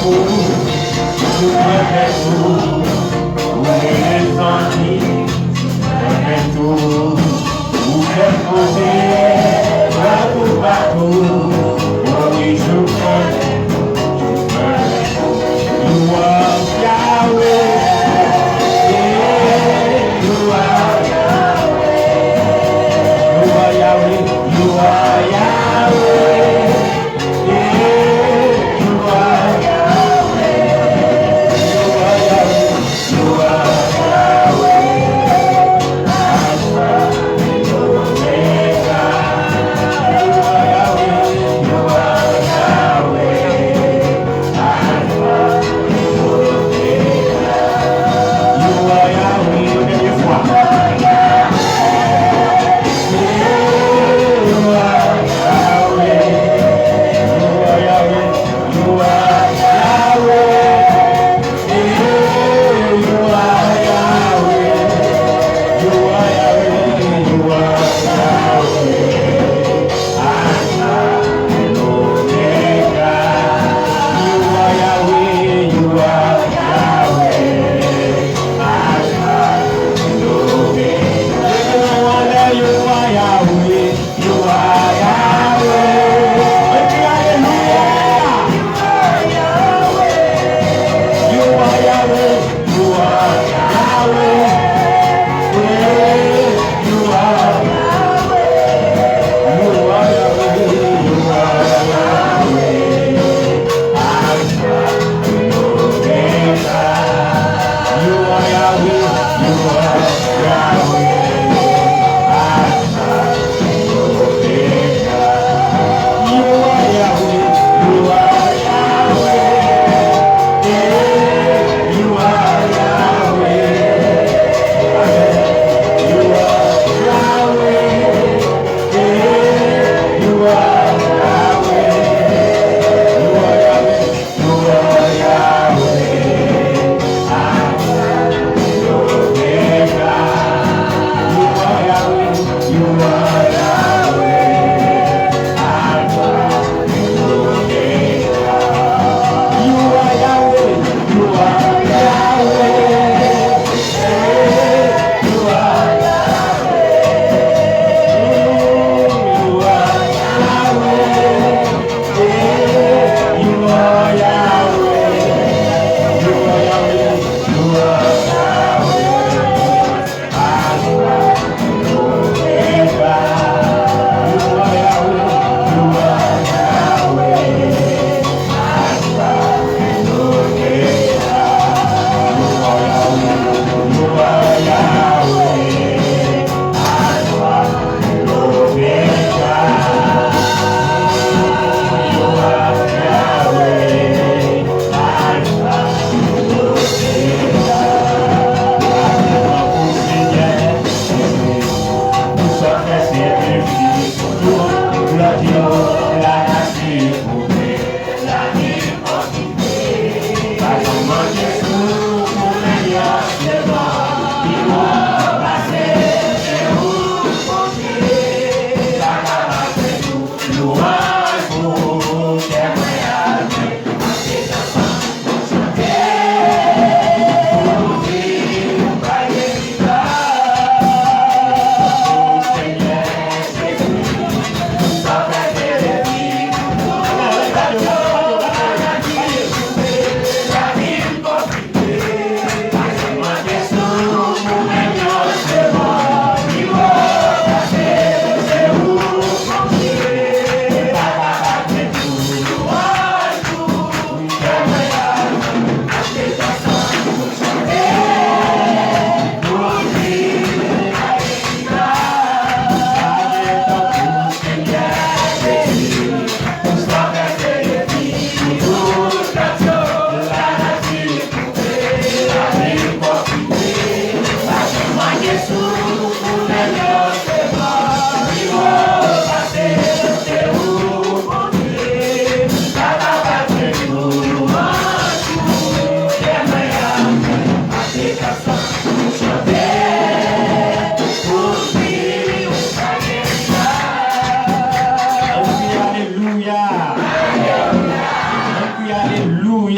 Omega.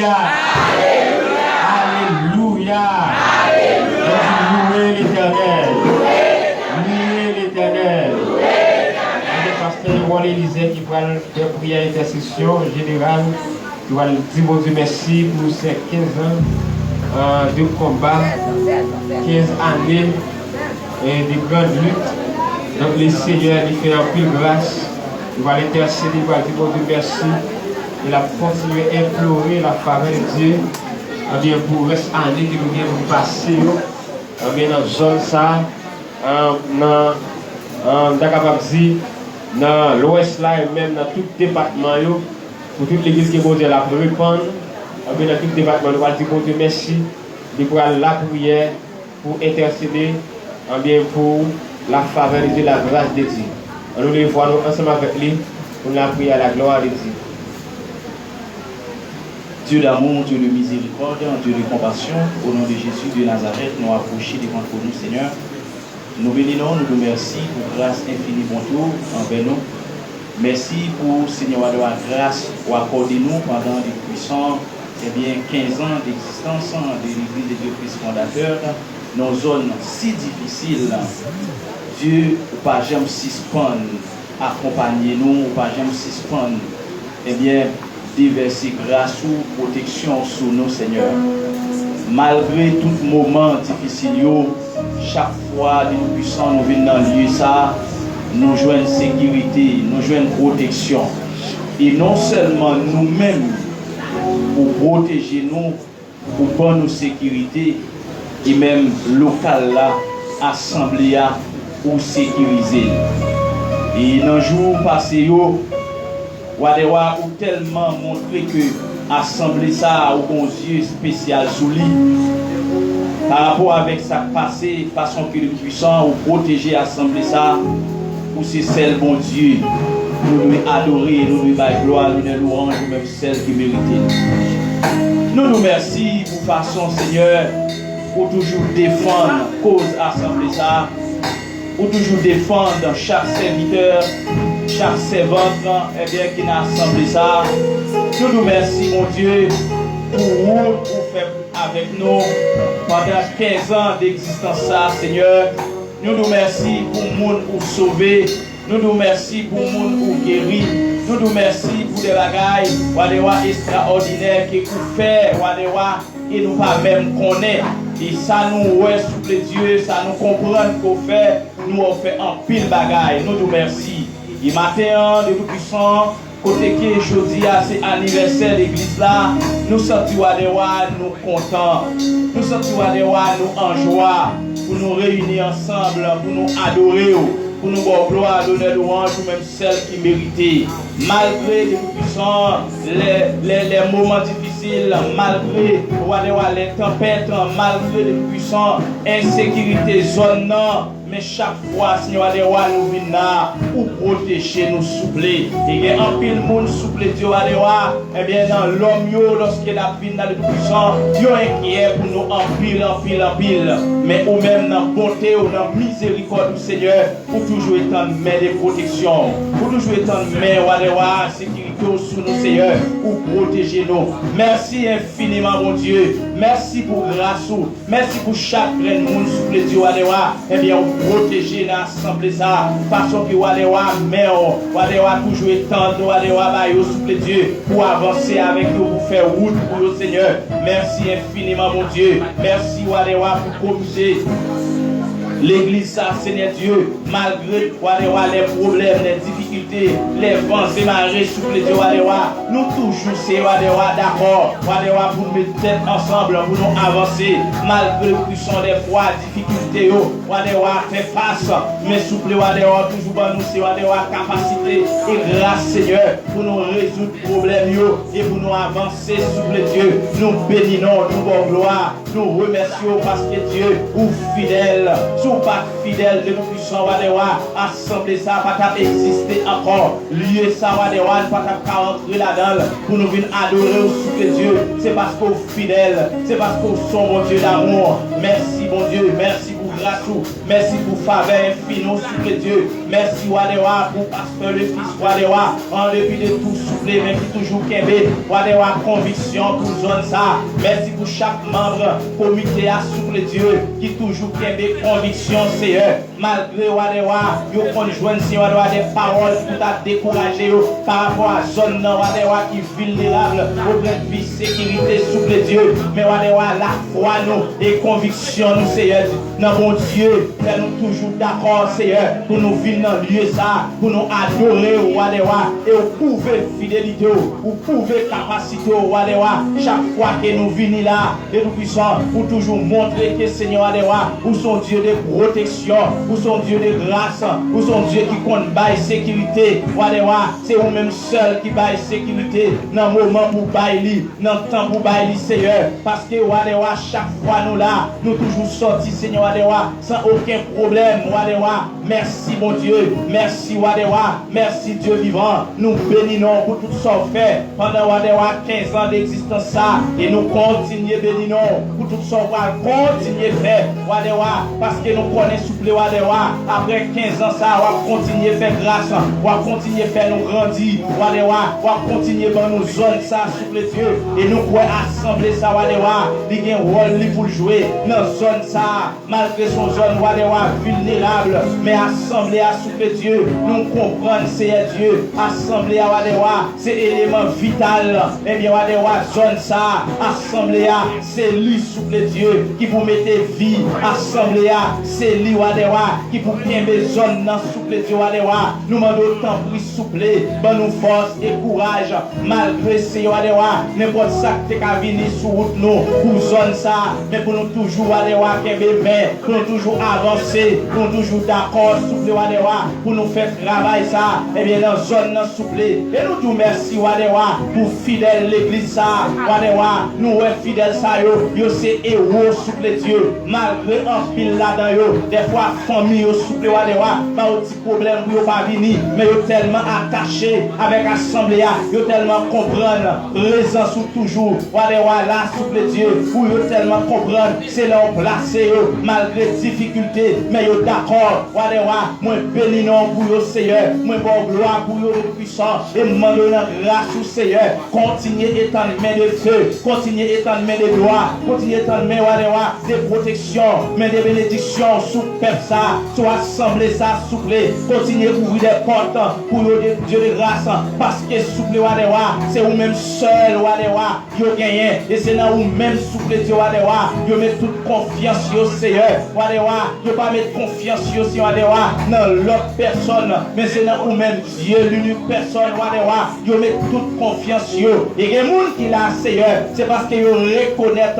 Alléluia. Alléluia. Louez l'Éternel. Louez l'Éternel. Le pasteur Wall Élisée qui va faire prière intercession générale, qui va dire bon Dieu merci pour ces 15 ans de combat, 15 années et de grandes luttes. Donc le Seigneur lui fait un pile grâce. Il va l'intercéder, il va dire bon Dieu merci. Il a continué à implorer la faveur de Dieu. Bien pour reste année qui nous vient pour passer bien dans zone ça dans l'ouest là et même dans tout département pour toute l'église qui est posée là pour répondre bien dans tout département nous allons dire bon Dieu merci pour la prière pour intercéder bien pour la faveur de Dieu, la grâce de Dieu. Nous les voyons ensemble avec lui pour la prière à la gloire de Dieu. Dieu d'amour, Dieu de miséricorde, Dieu de compassion, au nom de Jésus de Nazareth, nous approchons devant nous, Seigneur. Nous bénissons, nous remercions pour grâce infinie pour tout envers nous. Merci pour, Seigneur, de la grâce pour accorder nous pendant les puissants, 15 ans d'existence de l'Église de Dieu Christ fondateur, dans une zone si difficile. Dieu, pas jamais suspendre, accompagner nous, pas jamais suspendre, déverser grâce ou protection sur nous, Seigneur. Malgré tout moment difficile, chaque fois que nous puissons nous venir dans le lieu, ça, nous jouons sécurité, nous jouons protection. Et non seulement nous-mêmes, pour protéger nous, pour prendre nos sécurité, et même local là, assemblée pour sécuriser. Et dans le jour passé, Wadewa ou tellement montré que assemblée ça a un yeux spécial sous lui par rapport avec ça passé façon que le puissant ou protéger assemblée ça ou c'est celle bon Dieu nous devons adorer nous devons faire gloire nous devons louange même celle qui mérite nous merci pour façon Seigneur pour toujours défendre cause assemblée ça pour toujours défendre chaque serviteur chaque servante qui a assemblé ça. Nous nous remercions, mon Dieu, pour vous, pour faire avec nous pendant 15 ans d'existence, ça, Seigneur. Nous nous remercions pour le monde pour sauver. Nous nous remercions pour le monde pour guérir. Nous nous remercions pour des bagailles extraordinaires que vous faites, et nous pas même connaître. Et ça nous ouais sous les dieux, ça nous comprend qu'on fait. Nous on fait un pile bagaille. Nous nous remercions. Et matin, de tout puissant, côté qui aujourd'hui c'est anniversaire de l'église là, nous sortons nous contents, nous sortons nous en joie, pour nous réunir ensemble, pour nous adorer, pour nous voir gloire, donner louange, ou même celle qui méritait. Malgré les puissants, les moments difficiles, malgré les tempêtes, malgré les puissants, insécurité, zone non. Mais chaque fois, Seigneur, nous venons pour protéger, nous soupler. Et il y a un pile monde souple, Dieu, et bien dans l'homme, lorsqu'il a vu dans le puissant, Dieu est inquiet pour nous en pile. Mais ou même dans la bonté ou dans la miséricorde du Seigneur, pour toujours être en main de protection, pour toujours être en main, sécurité sur nous, Seigneur, pour protéger nous. Merci infiniment, mon Dieu. Merci pour grâce, merci pour chaque monde souple, Dieu, et bien, protéger l'assemblée ça façon que Wadewa mais Wadewa toujours étendre Wadewa souple Dieu pour avancer avec nous pour faire route pour le Seigneur. Merci infiniment mon Dieu. Merci Wadewa pour conduire l'église ça Seigneur Dieu malgré les problèmes, les difficultés, les vents et marées souple Dieu nous toujours c'est d'accord pour nous mettre tête ensemble pour nous avancer malgré le puissant des fois difficultés fait face mais souple toujours pour nous c'est capacité et grâce Seigneur pour nous résoudre problèmes et pour nous avancer souple Dieu nous bénissons nous bon gloire nous remercions parce que Dieu est fidèle pas fidèle de nous puissants assemblée ça pas exister encore. Lié ça, Wadewa, pas qu'à rentrer là-dedans pour nous venir adorer au souple Dieu. C'est parce qu'on est fidèle, c'est parce qu'on est bon Dieu d'amour. Merci, bon Dieu, merci pour grâce, merci pour faveur infinie au souple Dieu. Merci, Wadewa, pour pasteur le fils, Wadewa, en dépit de tout souple, mais qui toujours kembe, Wadewa, conviction pour zone ça. Merci pour chaque membre, comité à souple Dieu, qui toujours kembe conviction, Seigneur. Malgré Wadewa, yo conjoint Seigneur des paroles pour t'a décourager par rapport à zone Wadewa qui est vulnérable, problème de vie, sécurité, souple Dieu. Mais Wadewa, la foi nous et conviction nous, Seigneur. Dans mon Dieu, nous toujours d'accord, Seigneur, pour nous venir dans le lieu ça, pour nous adorer Wadewa et pour prouver fidélité, pour prouver capacité Wadewa. Chaque fois que nous venons là, et nous puissions pour toujours montrer que Seigneur Wadewa, vous sont Dieu de protection, vous sont Dieu de grâce, vous sont Dieu qui compte bail sécurité. Wadewa, c'est vous-même seul qui bail sécurité dans le moment pour bailler, dans le temps pour bailler, Seigneur. Parce que Wadewa, chaque fois nous là, nous toujours sortis, Seigneur Wadewa, sans aucun problème, Wadewa. Merci, mon Dieu. Merci, Wadewa. Merci, Dieu vivant. Nous bénissons pour tout ce qu'on fait pendant Wadewa 15 ans d'existence ça. Et nous continuons bénissons pour tout ce qu'on va continuer faire, Wadewa. Parce que nous connaissons souple Wadewa. Après 15 ans ça, on va continuer faire grâce. On va continuer faire nous grandir, Wadewa. On va continuer dans nos zones ça, souple Dieu. Et nous pouvons assembler ça, Wadewa. Il y a un rôle pour jouer dans zone ça. Malgré son zone, Wadewa vulnérable. Mais assembler à souple Dieu, nous comprenons, c'est Dieu. Assembler à Wadewa, c'est élément vital. Eh bien, Wadewa, zone ça. Assembler à, c'est lui, souple Dieu, qui vous mettez vie. Assembler à, c'est lui, Wadewa, qui vous bien zone dans souple Dieu, Wadewa. Nous demandons autant pour souple, bonne nous force et courage. Malgré ces Wadewa, n'importe ça qui est venu sur route nous, pour zone ça, mais pour nous toujours, Wadewa, qui est bébé, pour nous toujours avancer, pour nous toujours d'accord, souple Wadewa, pour nous faire travail ça, et bien dans zone dans souple. Et nous disons merci Wadewa pour fidèle l'église ça, Wadewa, nous sommes fidèles ça yo c'est héros souple Dieu, malgré un pile là-dedans yo, des fois famille yo souple Wadewa, pas un petit problème pour yo pas venir, mais yo tellement attaché avec assemblée, yo tellement comprendre, présence ou toujours, Wadewa là souple Dieu, pour yo tellement comprendre, c'est là on place yo, malgré difficulté, mais yo d'accord, Wadewa, moi béni non pour yo Seigneur, moi bon gloire pour yo le puissant, et moi la grâce au Seigneur, continuez étendre main de feu, continuez étendre main de gloire, continuez étendre main Wadewa, de protection, main de bénédiction, sous peuple ça, sous assemblée ça, souple, continuez ouvrir des portes pour yo Dieu de grâce, parce que souple Wadewa, c'est vous-même seul Wadewa, yo gagné, et c'est là où même souple Dieu Wadewa, yo met toute confiance au Seigneur, Wadewa, yo pas mettre confiance au Seigneur Wadewa, dans l'autre personne, mais c'est là où même Dieu, l'unique personne, Wadewa, yo met toute confiance yo, et les gens qui l'a Seigneur, c'est parce que yo reconnaissent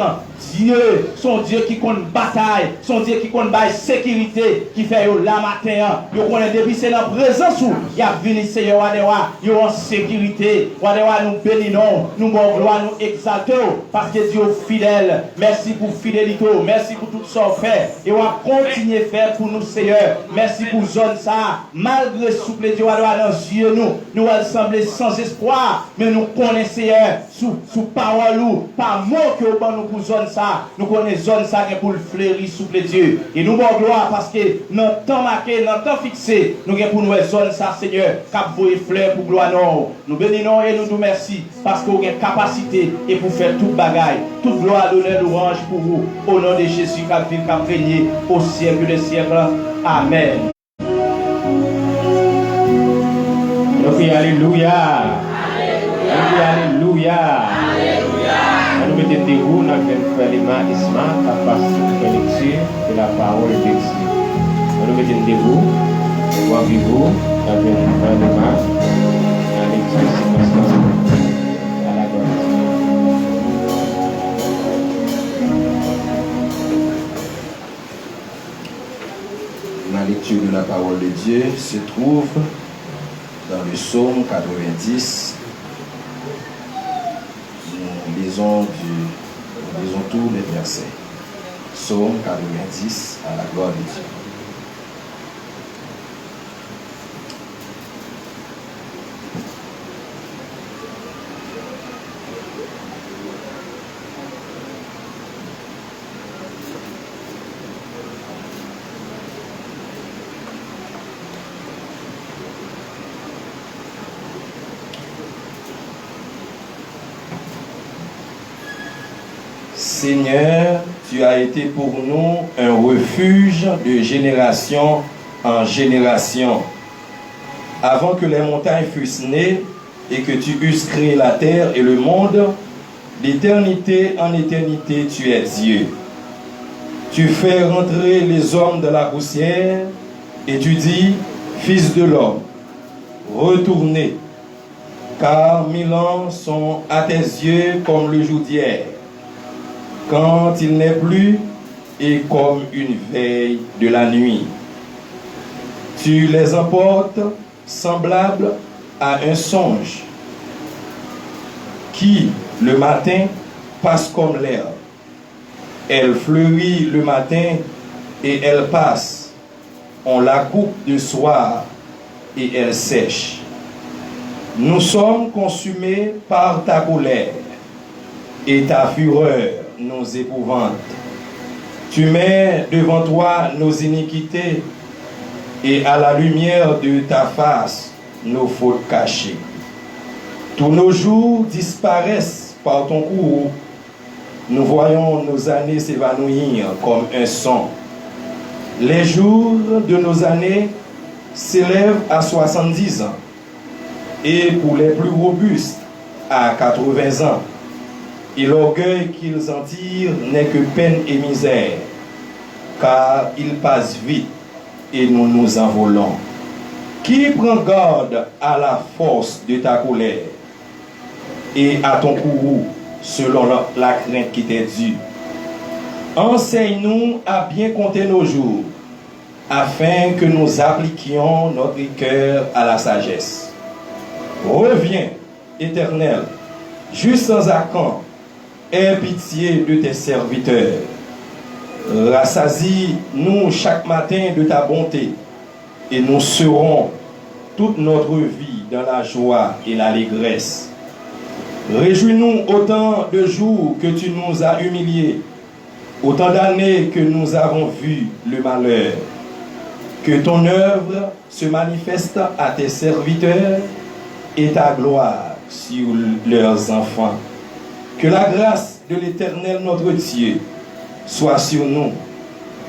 Dieu, son Dieu qui compte bataille, son Dieu qui compte bail sécurité, qui fait yo la matin, yo connaît depuis c'est la présence où il y a venu Seigneur Wadewa, yo en sécurité, Wadewa nous bénissons, nous bon gloire, nous exaltons, parce que Dieu est fidèle, merci pour fidélité, merci pour tout ce qu'on fait, et on va continuer à faire pour nous Seigneur, merci pour zone ça, malgré souple Dieu Wadewa dans les yeux nous allons sembler sans espoir, mais nous connaissons Seigneur, sous parole ou, par mot que nous nous pour zone ça, nous connaissons zone ça pour le fleurir souple Dieu. Et nous bon gloire parce que notre temps marqué, notre temps fixé, nous avons pour nous zone ça Seigneur, cap voyer fleur pour gloire non. Nous bénissons et nous merci parce que vous avez capacité et pour faire toute bagaille, toute gloire, d'honneur, louange pour vous. Au nom de Jésus qui a régné au siècle des siècles. Amen. Alléluia. Alléluia. Nous mettons debout, nous avons fait les mains Isma, qui passe la lecture de la parole de Dieu. Nous mettons debout, pour vivre, nous avons fait les mains, la lecture circonstance à la gloire. La lecture de la parole de Dieu se trouve dans le psaume 90. Nous lisons tous les versets. Psaume 90 à la gloire de Dieu. Seigneur, tu as été pour nous un refuge de génération en génération. Avant que les montagnes fussent nées et que tu eusses créé la terre et le monde, d'éternité en éternité, tu es Dieu. Tu fais rentrer les hommes de la poussière et tu dis, Fils de l'homme, retournez, car 1000 ans sont à tes yeux comme le jour d'hier, quand il n'est plus, et comme une veille de la nuit. Tu les emportes semblables à un songe, qui, le matin, passe comme l'herbe. Elle fleurit le matin et elle passe. On la coupe de soir et elle sèche. Nous sommes consumés par ta colère et ta fureur nous épouvante. Tu mets devant toi nos iniquités et à la lumière de ta face nos fautes cachées. Tous nos jours disparaissent par ton courroux. Nous voyons nos années s'évanouir comme un son. Les jours de nos années s'élèvent à 70 ans et pour les plus robustes à 80 ans. Et l'orgueil qu'ils en tirent n'est que peine et misère, car ils passent vite et nous nous envolons. Qui prend garde à la force de ta colère et à ton courroux selon la crainte qui t'est due? Enseigne-nous à bien compter nos jours, afin que nous appliquions notre cœur à la sagesse. Reviens, Éternel, juste sans accent, aie pitié de tes serviteurs. Rassasie-nous chaque matin de ta bonté, et nous serons toute notre vie dans la joie et l'allégresse. Réjouis-nous autant de jours que tu nous as humiliés, autant d'années que nous avons vu le malheur. Que ton œuvre se manifeste à tes serviteurs et ta gloire sur leurs enfants. Que la grâce de l'Éternel notre Dieu soit sur nous.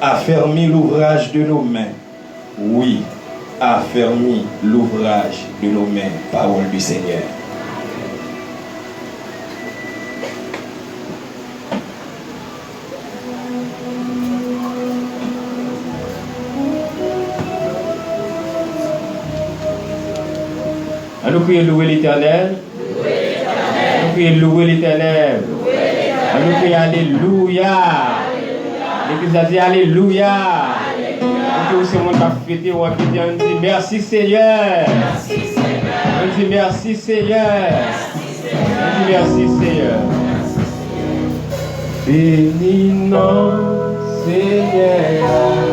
Affermis l'ouvrage de nos mains. Oui, affermis l'ouvrage de nos mains. Parole du Seigneur. Nous prions louer l'Éternel. Nous prions louer l'Éternel. Nous prions Alléluia. L'Église a dit Alléluia. Nous aussi, on va fêter, on dit merci Seigneur. On dit merci Seigneur. On dit merci Seigneur. Bénis nous Seigneur.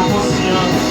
Conscient,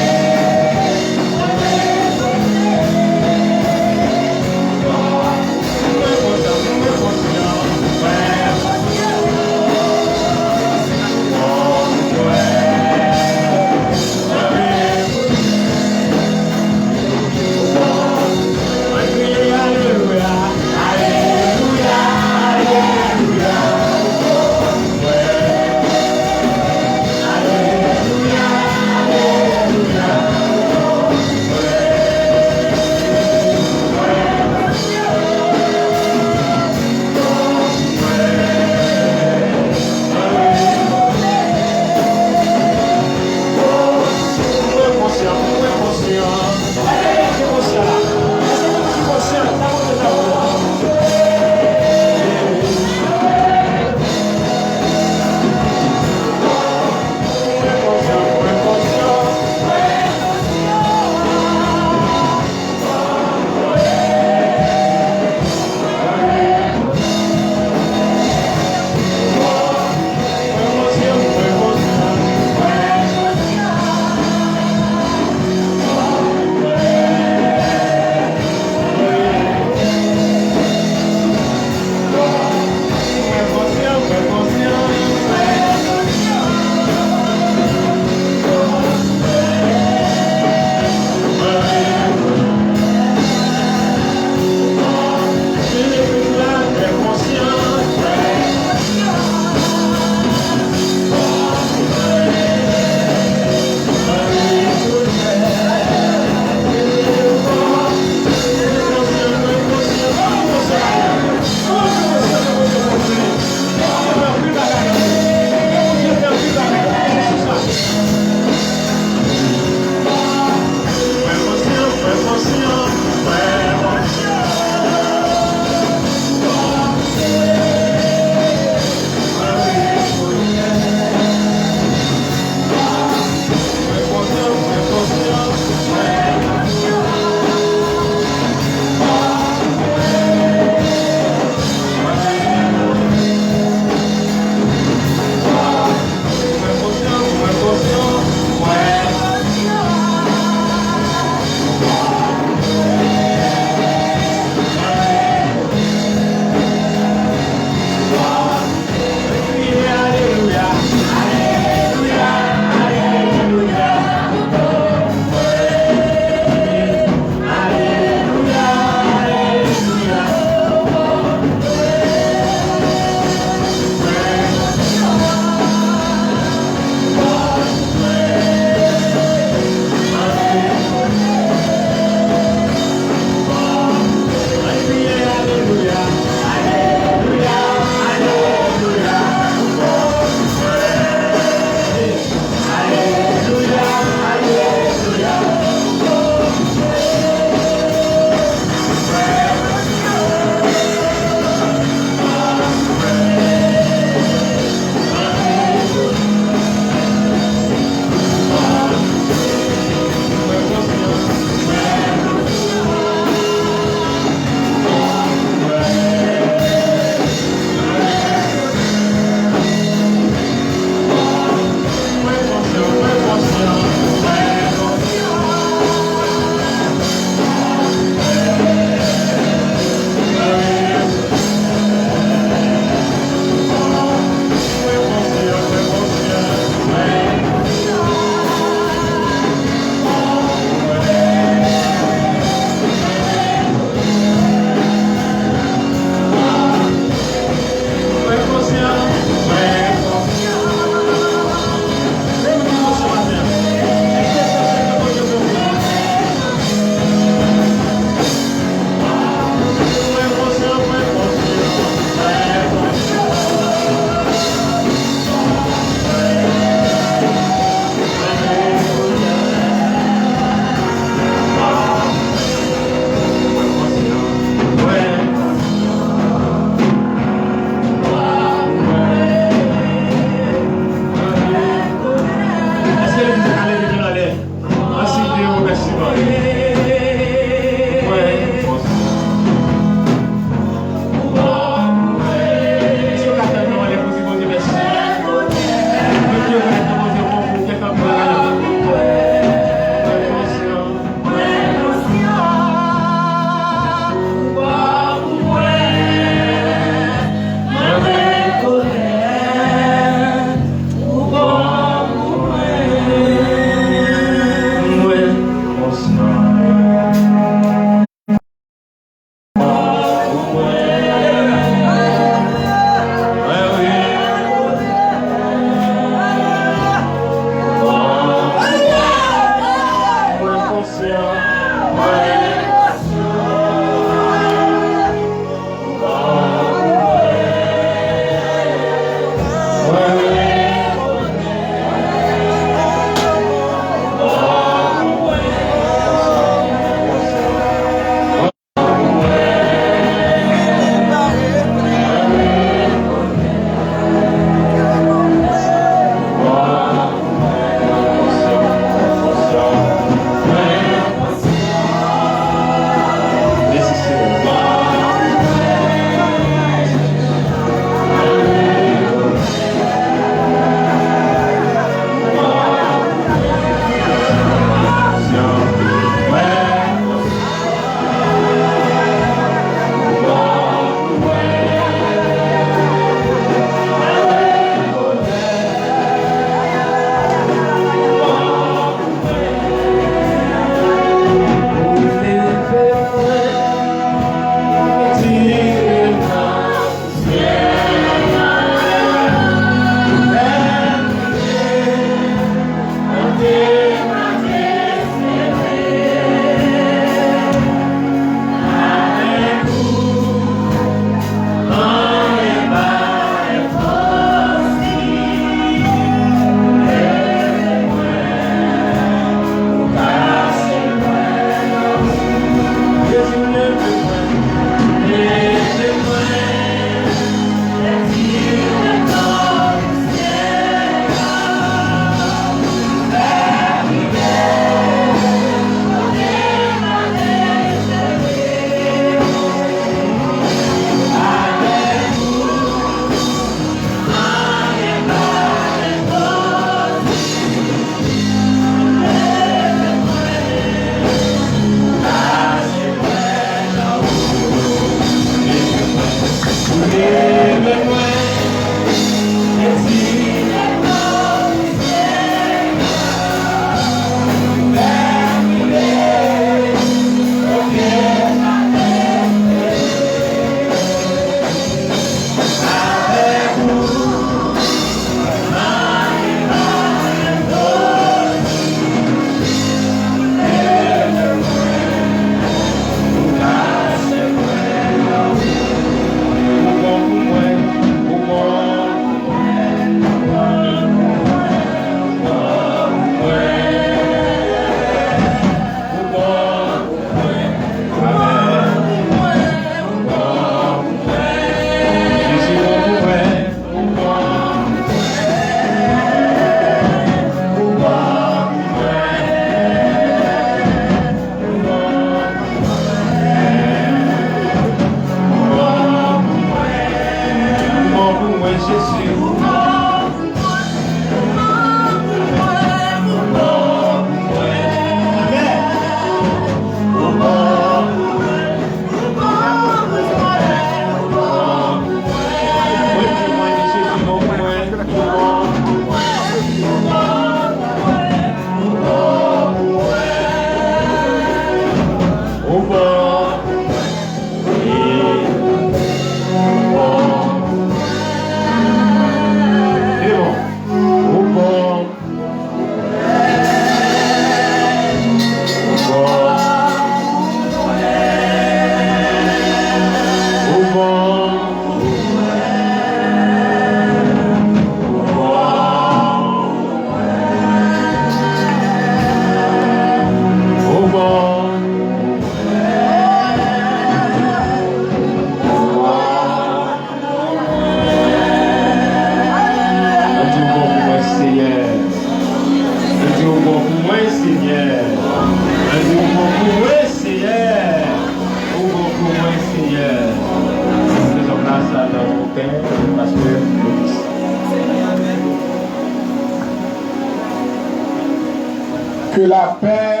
Que la paix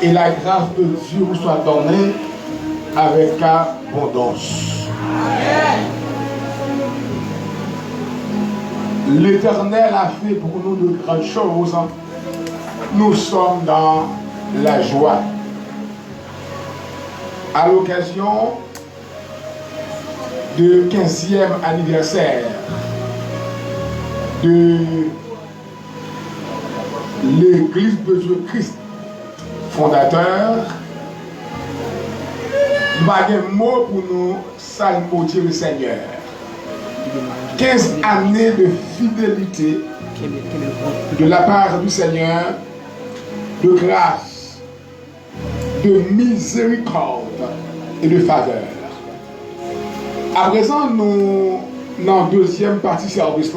et la grâce de Dieu vous soient données avec abondance. L'Éternel a fait pour nous de grandes choses. Nous sommes dans la joie. À l'occasion du 15e anniversaire de l'Église de Jésus-Christ fondateur, nous avons un mot pour nous salmodier le Seigneur. 15 années de fidélité de la part du Seigneur, de grâce, de miséricorde et de faveur. À présent, nous dans la deuxième partie service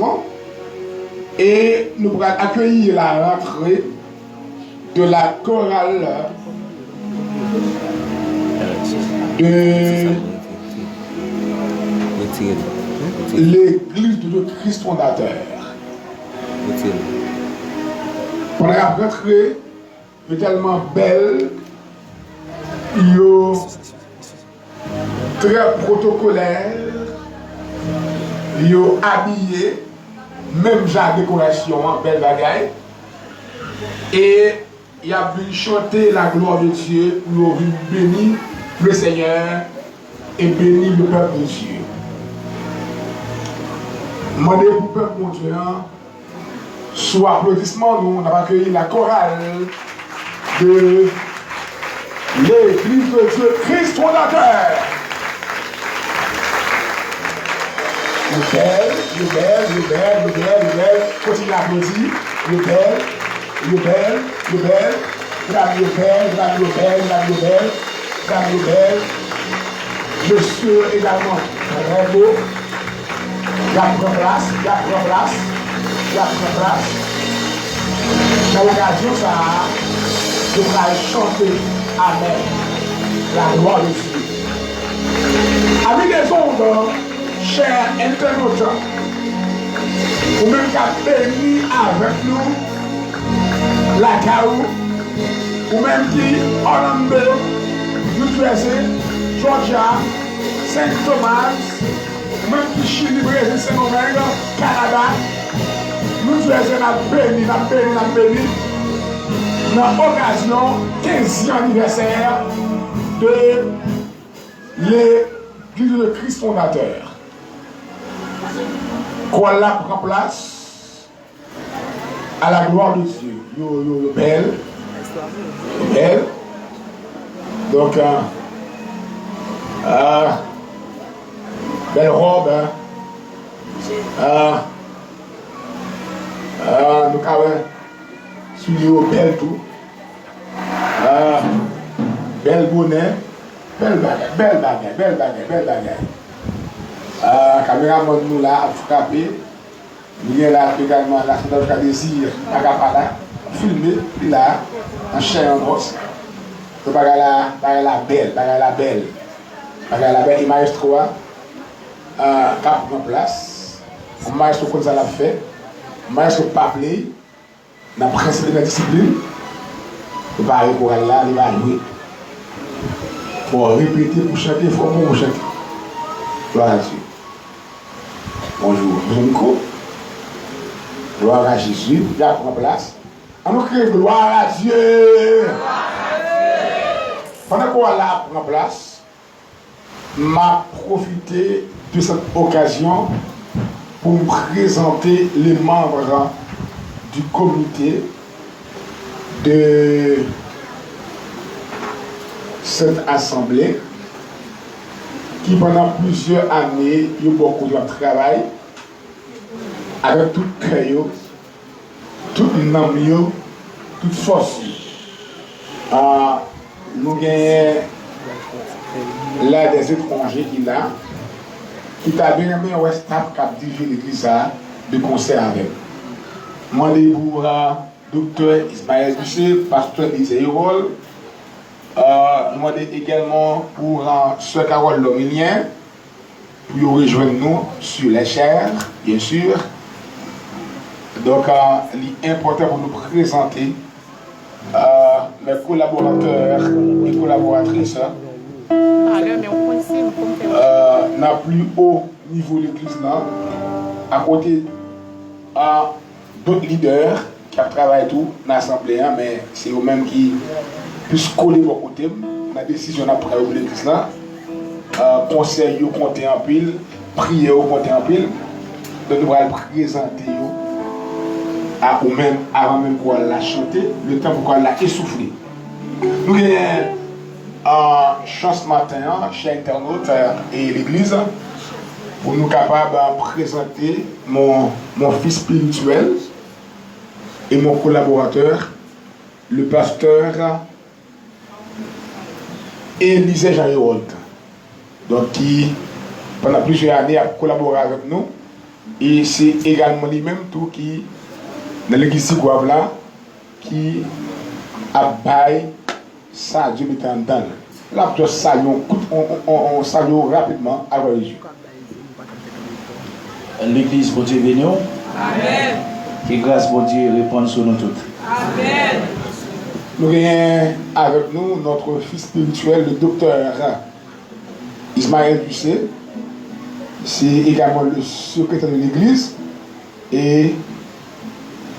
et nous pourrons accueillir la rentrée de la chorale de l'Église de Christ fondateur. Pendant la rentrée est tellement belle, très protocolaire, habillé, même genre de décoration, belle bagaille. Et il a vu chanter la gloire de Dieu pour bénir le Seigneur et bénir le peuple de Dieu. Demandez pour le peuple de Dieu, sous applaudissement, nous avons accueilli la chorale de l'Église de Dieu Christ fondateur. Le bel, continue à applaudir, le bel, monsieur également, très beau, il a pris place. Dans l'occasion, ça, je vais chanter Amen, la gloire de Dieu. Amis des ondes, chers internautes, ou même qu'à béni avec nous, la Caou, ou même qui Orlando, New Jersey, Georgia, Saint Thomas, ou même qui Chili, Brésil, Saint-Domingue, Canada, New Jersey, n'a béni. Dans l'occasion 15e anniversaire de l'Église de Christ fondateur. Quoi là prend place à la gloire de Dieu. Yo belle. Donc, belle robe. Nous avons souliers belle tout. Belle bonnet. Belle bagaille. Caméraman nous là a frappé. Il y a là également la Fondation Cadésir à Capala, filmé, là, en chair en os. Le bagage la belle. Et maestro, cap en place. Le maestro comme ça l'a fait. Le maestro pas play. Dans le principe de la discipline. Le baril pour là, il va jouer. Il faut répéter pour chanter, il faut pour chanter. Gloire à Dieu. Bonjour, monsieur Nico. Gloire à Jésus. Il y a en place. On nous crie gloire à Dieu. Pendant qu'on est là en place, m'a profité de cette occasion pour me présenter les membres du comité de cette assemblée qui pendant plusieurs années a eu beaucoup de travail avec tout cœur, toute âme, toute force. Nous avons là des étrangers qui t'a bien aimé au staff qui a dirigé l'église de concert avec. Demandez pour Dr Ismaël Boucher, pasteur Isaïrol. Demandez également pour Sœur Carole Lomilien pour rejoindre nous sur les chairs, bien sûr. Donc, il est important pour nous présenter mes collaborateurs et collaboratrices dans le plus haut niveau de l'église, à côté d'autres leaders qui travaillent tout dans l'assemblée, mais c'est eux-mêmes qui puissent coller au côté de la décision après de l'église. Conseil, compter en pile, prier, compter en pile. Donc, nous allons présenter à vous-même avant même qu'on l'a chanté, le temps pour qu'on l'a essoufflé. Nous avons chance matin, chez internautes et l'église, pour nous capables de présenter mon fils spirituel et mon collaborateur, le pasteur Élisée Jean-Hérode, donc qui pendant plusieurs années a collaboré avec nous, et c'est également lui-même tout qui dans l'église Sigouave là qui a baillé ça Dieu met en dedans. Là je salue on salue rapidement avec Jésus. L'église pour Dieu béni. Amen. Que grâce pour Dieu répond sur nous toutes. Amen. Nous avons avec nous notre fils spirituel, le docteur Ismaël Bussé. C'est également le secrétaire de l'église et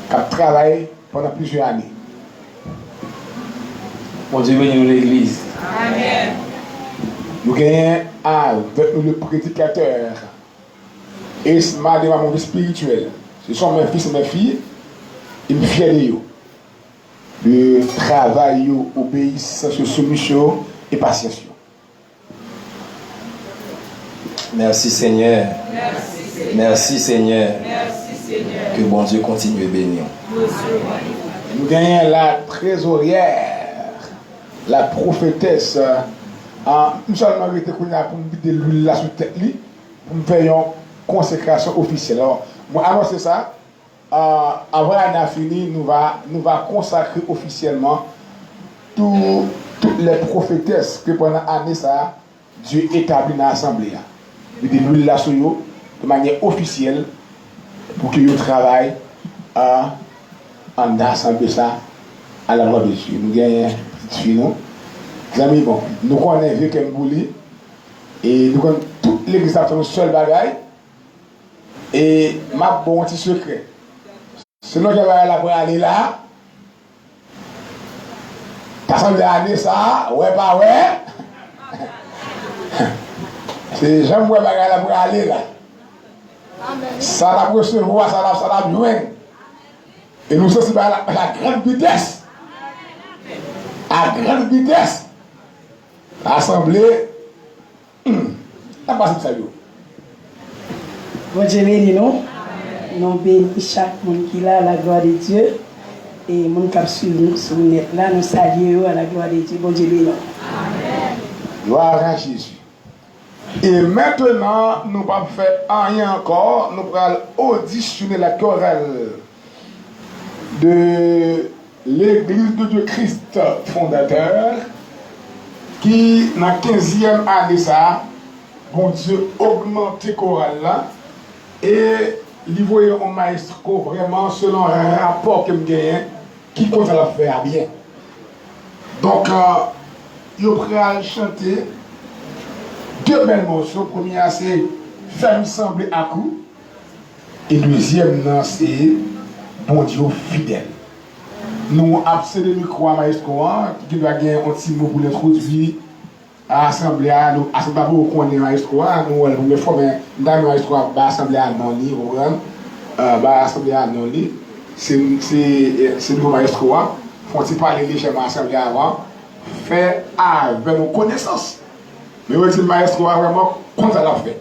qui a travaillé pendant plusieurs années. Pour Dieu béni l'église. Amen. Nous avons avec nous le prédicateur Esma de mon vie spirituelle. Ce sont mes fils et mes filles. Ils me fiers de eux. Le travail, obéissance, soumission et patience. Merci Seigneur. Merci Seigneur. Merci Seigneur. Merci Seigneur. Que bon Dieu continue à bénir. Nous avons la trésorière, la prophétesse. Nous sommes été connus pour me vider l'huile là sur tête, pour me faire une consécration officielle. Alors, moi, annoncer ça. Avant l'année finie, nous va consacrer officiellement toutes les prophétesses que pendant l'année ça, Dieu établit dans l'assemblée. Il dit l'huile là sur eux de manière officielle pour qu'ils travaillent en assemblée ça à la gloire de Dieu. Nous gagnons nous amis, bon, nous connaissons vieux Kembouli et nous connaissons toute l'église à son seul bagaille et ma bon petit secret. Sinon, je vais aller là. T'as semblé l'année ça, ouais, pas ouais. C'est j'aime voir là pour aller là. Ça la recevoir, ça la joindre. Et nous sommes à la grande vitesse. À grande vitesse. L'assemblée. La passe ça. Bon Dieu béni nous. Nous bénissons chaque monde qui est là à la gloire de Dieu. Et mon cap suivre nous sur le net là, nous saluons à la gloire de Dieu. Bon Dieu béni. Amen. Gloire à Jésus. Et maintenant, nous ne pas faire rien encore. Nous allons auditionner la chorale de l'Église de Dieu Christ fondateur qui, dans la 15e année, ça, bon Dieu, augmenté chorale là et il voyait un maestro vraiment selon un rapport que je gagne qui compte à la faire bien. Donc, il va chanter deux belles morceaux. Premier, c'est Femme semblée à coup. Et deuxième, c'est Bon Dieu fidèle. Nous avons le micro à maestro qui doit gagner un petit mot pour l'introduire à l'assemblée. Nous avons connaît maestro. Nous avons formé dans maestro à l'assemblée à non-livre. L'assemblée à non-livre. C'est le nouveau maestro. Faut-il parler légèrement à l'assemblée avant? Fait avec nos connaissances. Mais oui, le maestro a vraiment contre la fait.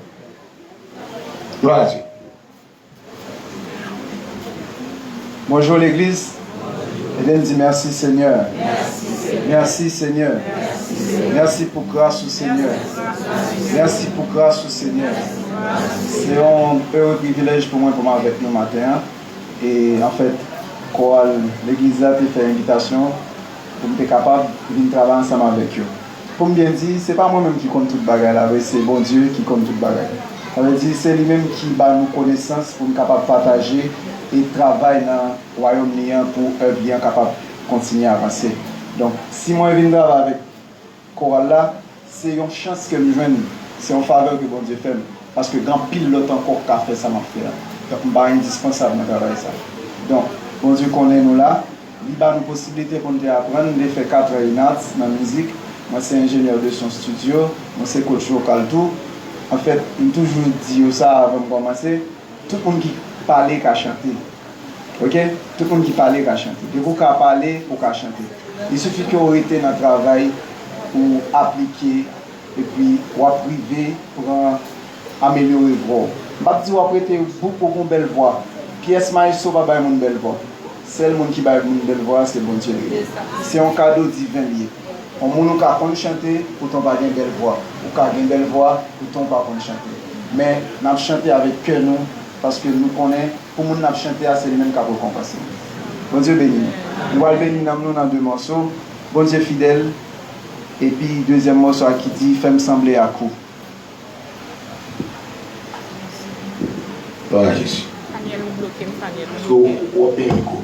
Gloire à Dieu. Bonjour l'église. Et bien dit merci Seigneur. Merci Seigneur. Merci pour grâce au Seigneur. Merci pour grâce au Seigneur. C'est un heureux privilège pour moi avec nous matin. Et en fait, l'église a fait une invitation pour être capable de venir travailler ensemble avec eux. Pour me bien dire, ce n'est pas moi-même qui compte toute bagarre là, c'est bon Dieu qui compte toute bagarre. Ça veut dire c'est lui-même qui bat nos connaissances pour nous capable de partager et travailler dans le royaume pour bien capable de continuer à avancer. Donc, si moi je viens travailler avec Chorale là, c'est une chance que nous jouons, c'est une faveur que bon Dieu fait. Parce que grand pile l'autre encore qu'a fait ça m'a fait là. Donc, on est indispensable de travailler ça. Donc, bon Dieu connaît nous là, il a une possibilité pour nous apprendre, de faire 4 ans dans la musique. Moi, c'est ingénieur de son studio, moi, c'est coach vocal tout. En fait, je toujours dis ça avant de commencer. Tout le monde qui parle, qui chanter. Ok? Tout le monde qui parle, qui chanter. De vous qui parler, ou qui chanter. Il suffit que vous été dans le travail pour appliquer et puis ou priver pour améliorer vos. Je ne dis pas prêter beaucoup de belle voix. Pièce maïso va avoir une belle voix. C'est le monde qui va avoir une belle voix, c'est bon Dieu. C'est un cadeau divin lié. On ne peut pas chanter pour ton pas une belle voix. Ou pas une belle voix pour ton pas chanter. Mais nous chanter avec cœur nous parce que nous connaissons pour nous chanter c'est le même cas pour compenser. Bon Dieu béni. Nous allons bénir dans deux morceaux. Bon Dieu fidèle. Et puis deuxième morceau qui dit fais me sembler à coup. Gloire à Jésus. Est-ce que vous avez un micro?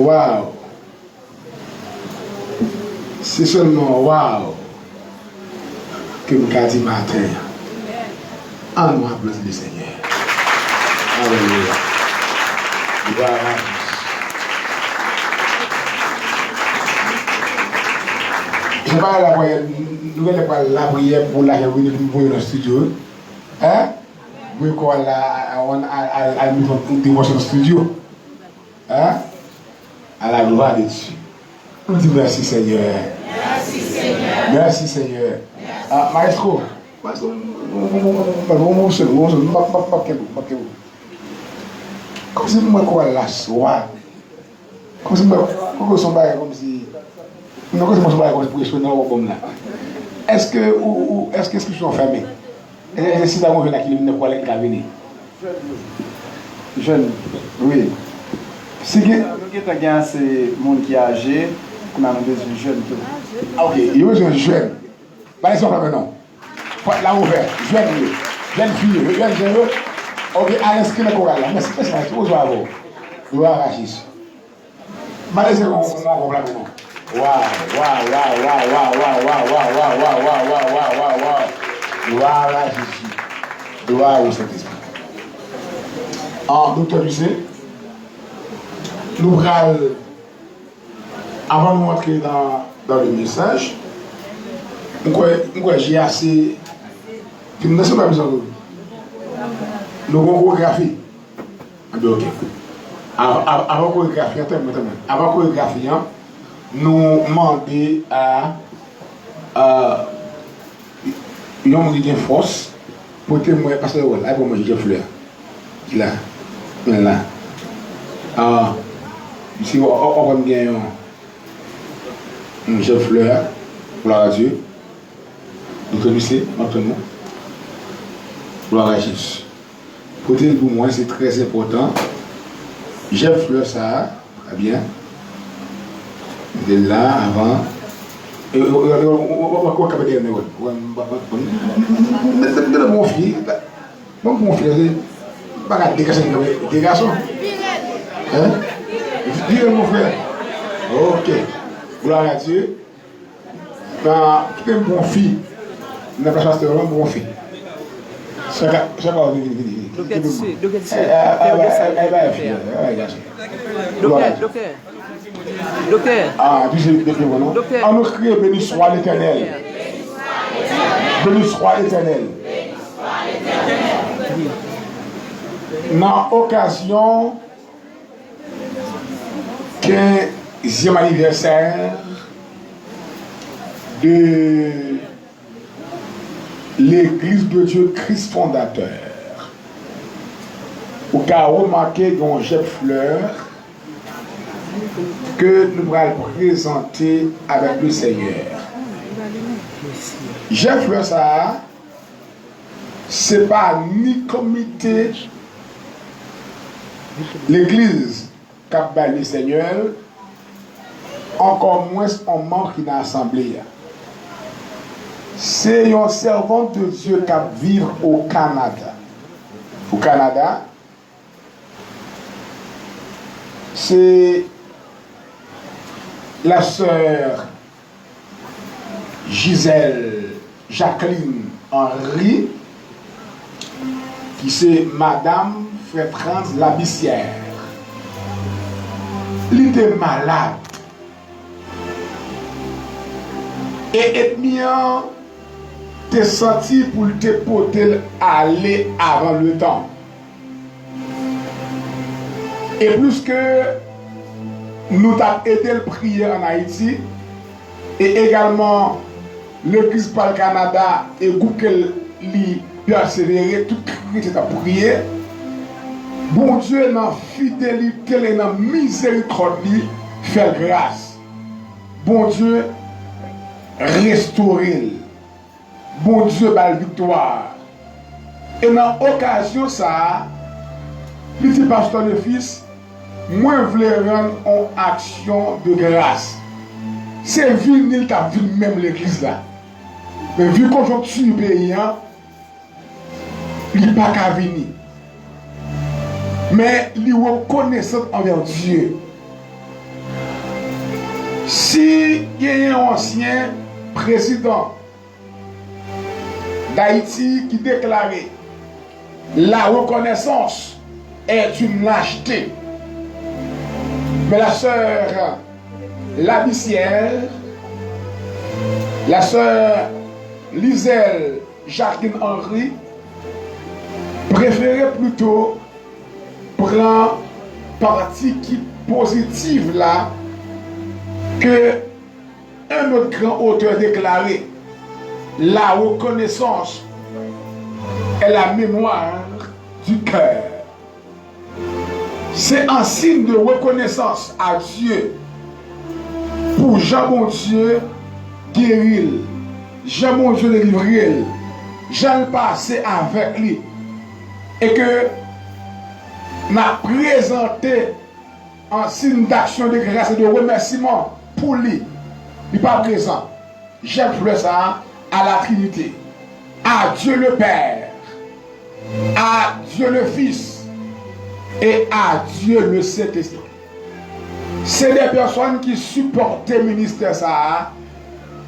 Waouh. C'est seulement waouh que vous avez dit matin. En nous applaudir le Seigneur. Alléluia. Voilà. Je vais la prière, nous allons pas la prière pour la réunion pour le studio. Hein? Oui, quoi, à une dimension studio. Hein? À la gloire de Dieu. On dit merci Seigneur. Merci Seigneur. Merci Seigneur. Ah, maestro. Maestro, comme si moi quoi la soie. Comme si moi comme si non comme si moi comme si pour sonner au bon là. Est-ce que qu'ils sont fermés? Est-ce que d'abord venir qui ne pas les venir? Jeune, oui. Si nous avons ces monde qui est âgé, on a besoin de jeunes. Ok, il y a besoin de jeunes. Pas les enfants non. Là ouvert, jeune fille, jeune. Ok, à l'inscrit le choral là. Mais c'est ça, c'est aux avoir. Nous arrachis. Malaise on comprend maintenant. Voilà, Jésus. Gloire au Saint-Esprit. En docteur Lucé, nous allons, avant de rentrer dans le message, j'ai assez. Nous ne sommes pas besoin de nous chorégraphie. Ok. Avant chorégraphie, avant chorégraphie, nous demandons à une homme qui a une force pour témoigner parce que là, pour moi, j'ai fleur. Là. Si on va bien un chef fleur, gloire à Dieu. Nous connaissons maintenant. Gloire à Jésus. Pour moi, c'est très important. Chef fleur, ça, très bien. De là, avant. Et on va faire des négociations. Mon fils, pas des garçons. Hein? Dis mon frère. Ok. Gloire à Dieu. Qui est un bon fille. N'a pas chassé un bon fille. C'est pas Docteur. Ah, puis c'est depuis maintenant. On nous crie béni soit l'Éternel. Béni soit l'Éternel. Dans l'occasion 15e anniversaire de l'Église de Dieu Christ fondateur, où il a remarqué dans Jeff Fleur que nous allons présenter avec le Seigneur. Jeff Fleur, ça, c'est pas ni comité l'Église qui a le Seigneur, encore moins on manque une assemblée. C'est un servant de Dieu qui vit au Canada. Au Canada, c'est la sœur Gisèle Jacqueline Henry, qui c'est Madame Frétrance Labissière. Il était malade. Et bien, t'es senti pour te porter aller avant le temps. Et plus que nous t'avons aidé le prier en Haïti, et également l'Église par le Canada et Google lui persévérer, tout Christ a prié. Bon Dieu, dans la fidélité et dans la miséricorde, fait grâce. Bon Dieu, restaurer. Bon Dieu, belle victoire. Et dans l'occasion, ça, petit pasteur le fils, moi, je voulais rendre en action de grâce. C'est venir, tu as vu même l'église là. Mais vu conjoncture paysan, il n'est pas qu'à venir. Mais il est reconnaissant envers Dieu. Si il y a un ancien président d'Haïti qui déclarait la reconnaissance est une lâcheté, mais la sœur Labissière, la sœur Liselle Jacqueline Henry préférait plutôt prendre parti qui positive là que un autre grand auteur déclaré la reconnaissance est la mémoire du cœur. C'est un signe de reconnaissance à Dieu pour Jean mon Dieu guérir, Jean mon Dieu délivrer, Jean le passé avec lui, et que n'a présenté en signe d'action de grâce et de remerciement pour lui. Il n'est pas présent. J'aime ça à la Trinité, à Dieu le Père, à Dieu le Fils et à Dieu le Saint-Esprit. C'est des personnes qui supportent le ministère ça,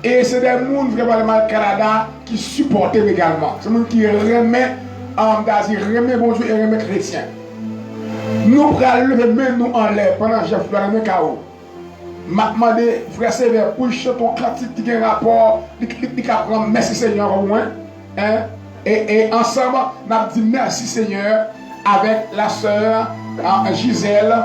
et c'est des gens vraiment au Canada qui supportent également. C'est des gens qui remettent remet bon Dieu et remet chrétien. Nous prenons lever main nous en l'air pendant que je fais le chaos. m'a demandé frère Sévère pour chanter ton cantique qui a un rapport, qui a prendre merci Seigneur au moins. Hein? Et ensemble, nous avons dit merci Seigneur avec la sœur Gisèle,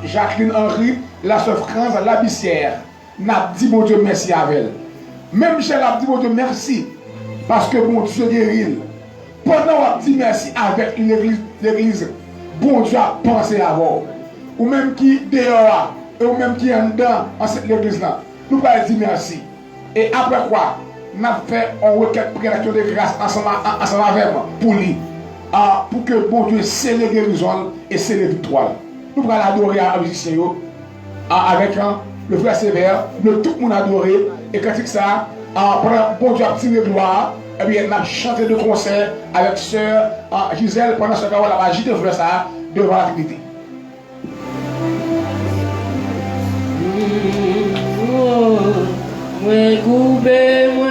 Jacqueline Henry, la sœur France Labissière. Nous avons dit bon Dieu merci avec elle. Même Michel a dit bon Dieu merci parce que bon Dieu guérit. Pendant qu'on dit merci avec l'église, bon Dieu a pensé à vous. Ou même qui dehors, ou même qui est dedans, en cette église-là, nous allons dire merci. Et après quoi, nous avons fait une requête pour l'action de grâce ensemble avec moi, pour lui, pour que bon Dieu scelle les guérisons et scelle les victoires. Nous allons adorer à musicien avec le frère Sévère, tout le monde adorer, et quand c'est ça, bon Dieu a tiré gloire. Eh bien, on a chanté de concert avec sœur Gisèle pendant ce temps-là, la magie de faire ça devant la Trinité. Moi, coupé, moi,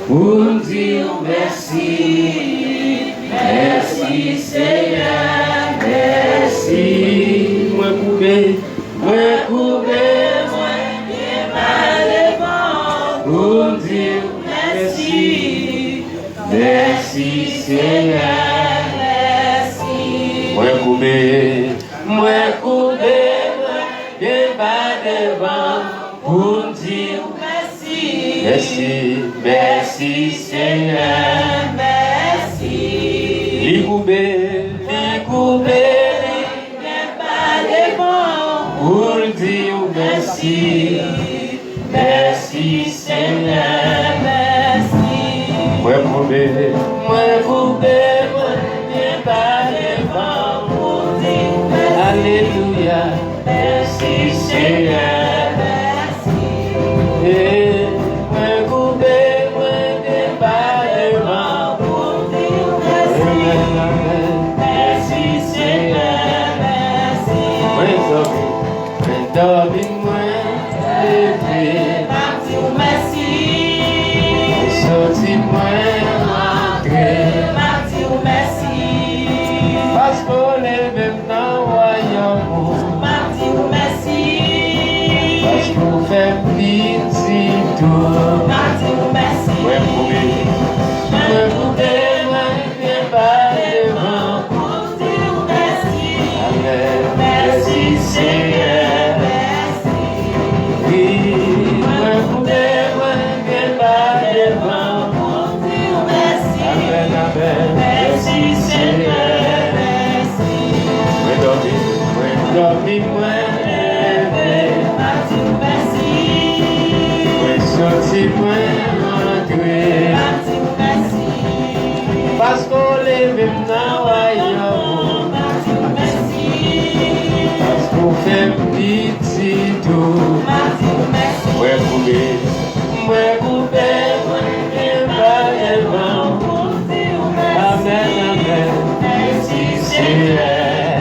pour dire merci, merci Seigneur, merci. Moi, coupé, pour dire merci, merci Seigneur, merci. Moi coupé, débat devant pour dire merci, merci, merci Seigneur, merci. Li coupé, débat devant pour dire merci. Merci Seigneur, merci. Moi coupé, pas devant pour dire alléluia. Merci Seigneur, merci. Moi coupé, pas devant pour dire merci. Merci Seigneur, merci. Moi dormi, sorti moi rentrer, merci. Parce qu'on est même dans le royaume, merci. Parce qu'on fait pitié tout, merci. Moi coupé, pas devant pour dire merci. Amen, merci Seigneur, merci. Oui, moi coupé, pas devant pour dire merci. Amen, amen, merci Seigneur, merci. Moi dormi, moi levé, merci. Moi sorti, moi rentré, merci. Parce qu'on lève dans le royaume, merci. Parce qu'on fait pitié tout, merci. Moi coupé, pas devant pour dire amen, amen, merci Seigneur,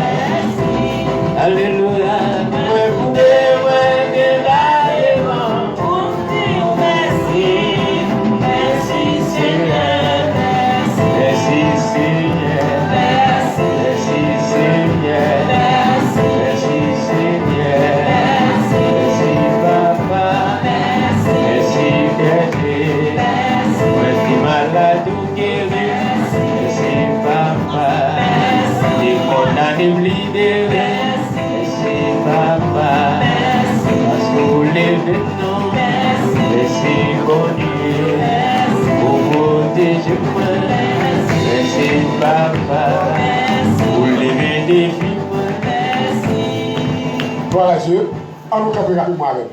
alléluia. Gloire à Dieu. On nous camper rapidement avec.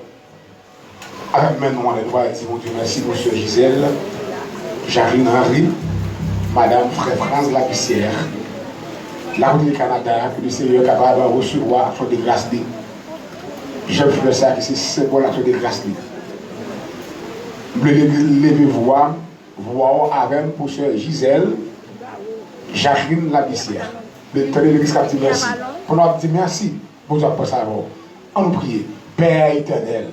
Avec maintenant, on doit dire, mon Dieu, merci, monsieur Gisèle, Jacqueline Henry, Madame Frère France Lapissière, la Route du Canada, que le Seigneur est capable de recevoir son de grâce. Je veux ça, que c'est symbole de de grâce. Je vais lever voir avec pour sœur Gisèle, Jacqueline Lapissière. De tenir l'église qui dit merci. Pour nous dire merci, pour nous pour ça. On nous prie, Père éternel.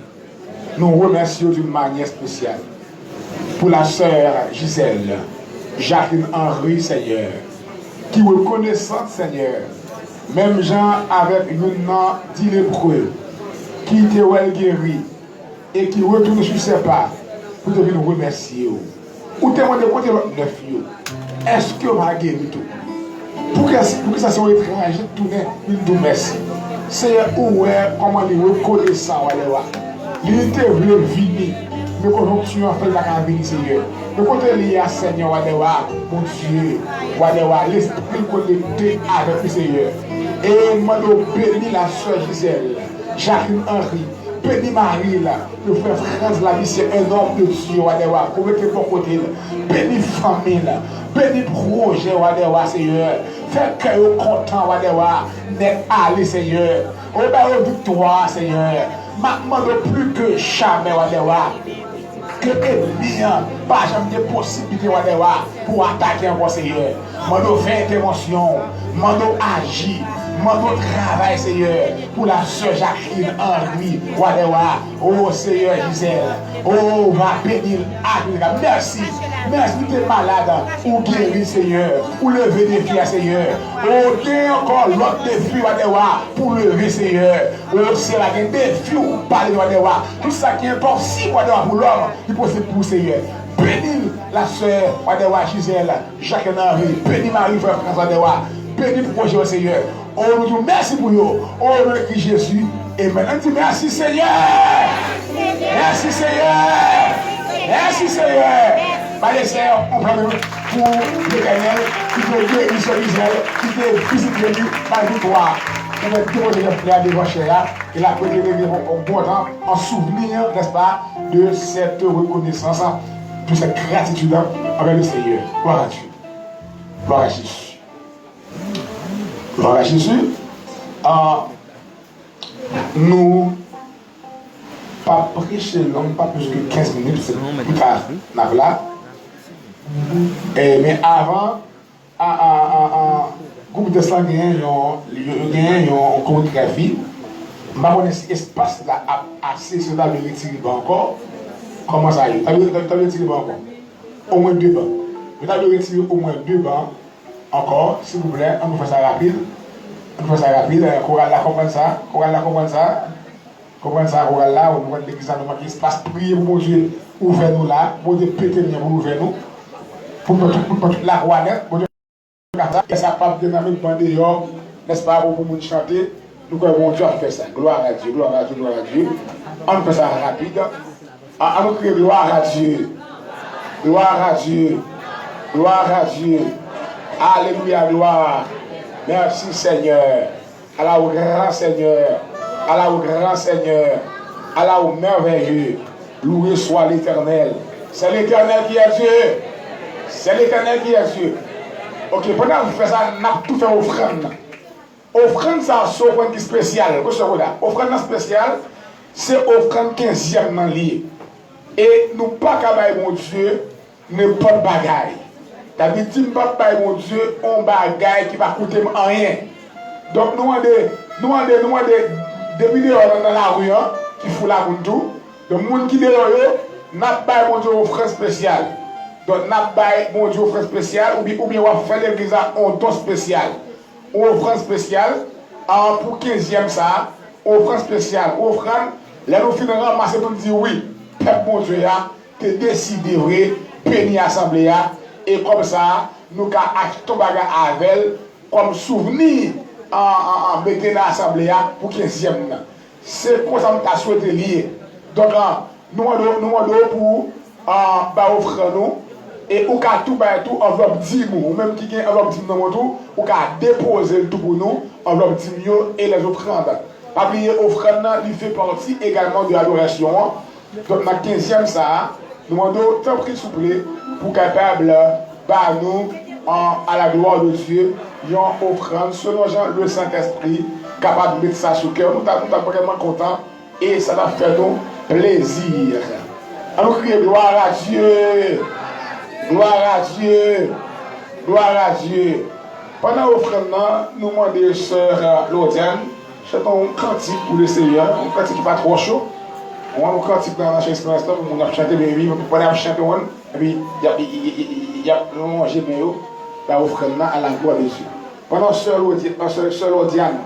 Nous remercions d'une manière spéciale pour la sœur Gisèle, Jacqueline Henry, Seigneur, qui reconnaissante, Seigneur, même gens avec une nom dit lépreux, qui était well guéri et qui retourne sur ses pas pour te nous remercier. Ou témoin de côté l'autre neuf. Est-ce que vous avez guéri tout? Pour que ça soit étranger, tourner, il nous merci. Seigneur, où est comment les reconnaissants, il était voulu venir, mais quand tu as fait la cabine, Seigneur. Mais quand il y a Seigneur, mon Dieu, l'esprit connecté avec le Seigneur. Et moi, je bénis la soeur Gisèle, Jacqueline Henry, bénis Marie, le frère France, la vie, c'est un homme de Dieu, pour mettre pour côté, bénis famille, bénis projet, Seigneur. Faites que vous content, n'est allé, Seigneur. Au victoire, Seigneur. Maintenant, plus que jamais, que l'ennemi pas jamais de possibilité pour attaquer un Seigneur. Mando fait intervention, mando agit, mando travail, Seigneur, pour la sœur Jacqueline Henry, oh Seigneur Gisèle, oh va bénir, merci, merci de tes malades, ou guérir, Seigneur, ou lever des filles, Seigneur, oh t'es encore l'autre défi, pour lever, Seigneur, oh c'est la défi, ou parler, tout ça qui est impossible, pour l'homme, il peut se pousser, Seigneur. Bénis la sœur Gisèle, Jacqueline Henry, bénis Marie, frère François, bénis le projet au Seigneur. On nous dit merci pour vous. On nous écrit Jésus. Et maintenant, on dit merci Seigneur. Merci Seigneur. Merci Seigneur. Allez, Seigneur, on prend pour l'Éternel qui peut guérir sur Gisèle, qui peut visiter lui par victoire. On va déposer le frère devant Chéa et la côté de bon temps en souvenir, n'est-ce pas, de cette reconnaissance, de cette gratitude avec le Seigneur. Gloire à Dieu. Gloire à Jésus. Gloire à Jésus. Nous pas prêcher long, pas plus que 15 minutes, c'est plus tard. Mais avant, groupe de sang gagne une chorégraphie. Je ne sais pas si l'espace là assez sur la retirer encore. Comment ça y est? Tu as retiré encore? Au moins 2 bancs. Tu as retiré au moins 2 bancs encore, s'il vous plaît. On peut faire ça rapide. On peut faire ça rapide. Chorale là, comprendre ça. Chorale là, comprendre ça. Comprendre ça, chorale là. On voit l'église à nous, espace prier pour mon Dieu. Ouvrez-nous là. Pour Dieu péter bien pour ouvrir-nous. Pour toute la roi net. Et ça pas de même bandé, n'est-ce pas, pour nous chanter. Nous avons Dieu à faire ça. Gloire à Dieu, gloire à Dieu, gloire à Dieu. On fait ça rapide. On crie gloire à Dieu. Gloire à Dieu. Gloire à Dieu. Alléluia, gloire. Merci Seigneur. Allah au grand Seigneur. Allah au grand Seigneur. Allah au merveilleux. Loué soit l'Éternel. C'est l'Éternel qui est Dieu. C'est l'Éternel qui est Dieu. Ok, pendant que vous faites ça, on a tout fait offrande. Offrande, ça a une offrande spéciale. Offrande spéciale, c'est offrande 15e lié. Et nous pas qu'à mon Dieu, n'importe bagaille. D'habitude, pas mon Dieu, on bagaille qui va coûter rien. Donc, nous avons des vidéos dans la rue qui font la route tout. Le monde qui est là, n'a pas mon Dieu offrande spéciale. Donc, nous avons mon Dieu offrande spéciale, ou bien on va faire l'église en don spécial. Offrande spéciale, pour 15e ça, offrande spéciale. Offrande, là nous finissons ramasser pour dire oui, peuple mon Dieu, tu décidé, bénir l'assemblée, et comme ça, nous avons acheté ton bagage avec elle, comme souvenir en mettant l'assemblée pour 15e. C'est comme ça que nous avons souhaité lier. Donc, nous avons pour offrir nous. Et ou ka tout enveloppe 10 ou même qui gagne enveloppe 10 dans mon tout ou ka déposer tout pour nous enveloppe 10 et les offrandes Pas oublier offrande, il fait partie également de l'adoration. Donc, dans 15e, ça, nous demandons tant qu'il vous plaît pour capable par nous à la gloire de Dieu, une offrande selon Jean le Saint-Esprit, capable de mettre ça sur le cœur. Nous sommes vraiment contents et ça va faire nous plaisir. Alors, crier gloire à Dieu, gloire à Dieu, gloire à Dieu. Pendant l'offrande, nous demandons sœur Laudiane, chantons un cantique pour le Seigneur, un cantique qui n'est pas trop chaud. On a un cantique dans la chaise pour l'instant, on a chanté, mais oui, on a chanté, et puis il y a mangé, mais la offrande à la gloire de Dieu. Pendant sœur Laudiane,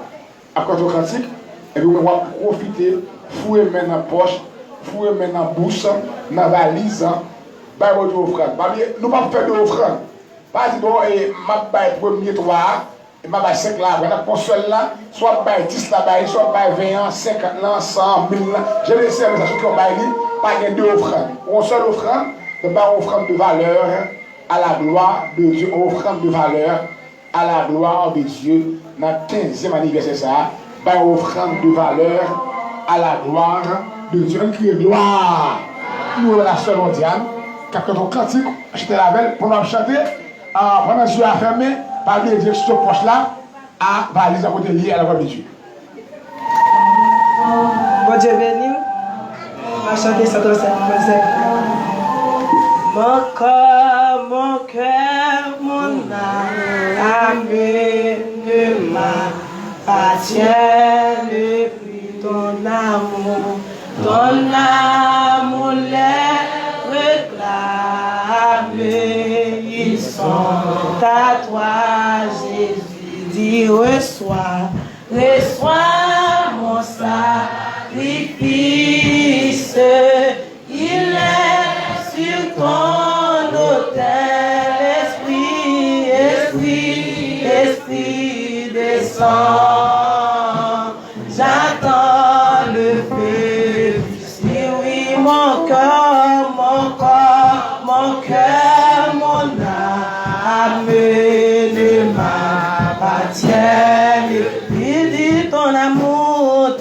après le cantique, et puis on va profiter, fouiller main dans la poche, fouiller main dans la bouche, dans la valise, bah votre offrande. Nous ne pouvons pas faire de offrande. Pas dire bon et m'a bail premier 3 et m'a bail 5 là, voilà pour seul là, soit bail 10 là bail, soit bail 20 50 là, 100 1000 là. Je laisse ça qu'on bail pas de deux offrandes. On seule offrande, c'est pas offrande de valeur à la gloire de Dieu, offrande de valeur à la gloire de Dieu dans le 15e anniversaire ça, pas offrande de valeur à la gloire de Dieu. On crie gloire. Nous la seule Diane, quand on cantique, acheter la belle pour nous chanter. Pendant que je suis fermé, par les directions proches là, à valise à côté lié à la voix de Dieu. Bon Dieu béni, on va chanter ça dans cette musique. Mon cœur, mon âme, ne m'appartient depuis ton amour. Ton amour les réclame, ils sont à toi, Jésus dit reçois mon sacrifice, il est sur ton autel, Esprit descend, j'attends le feu, oui mon cœur, mon âme ne m'appartient, il dit ton amour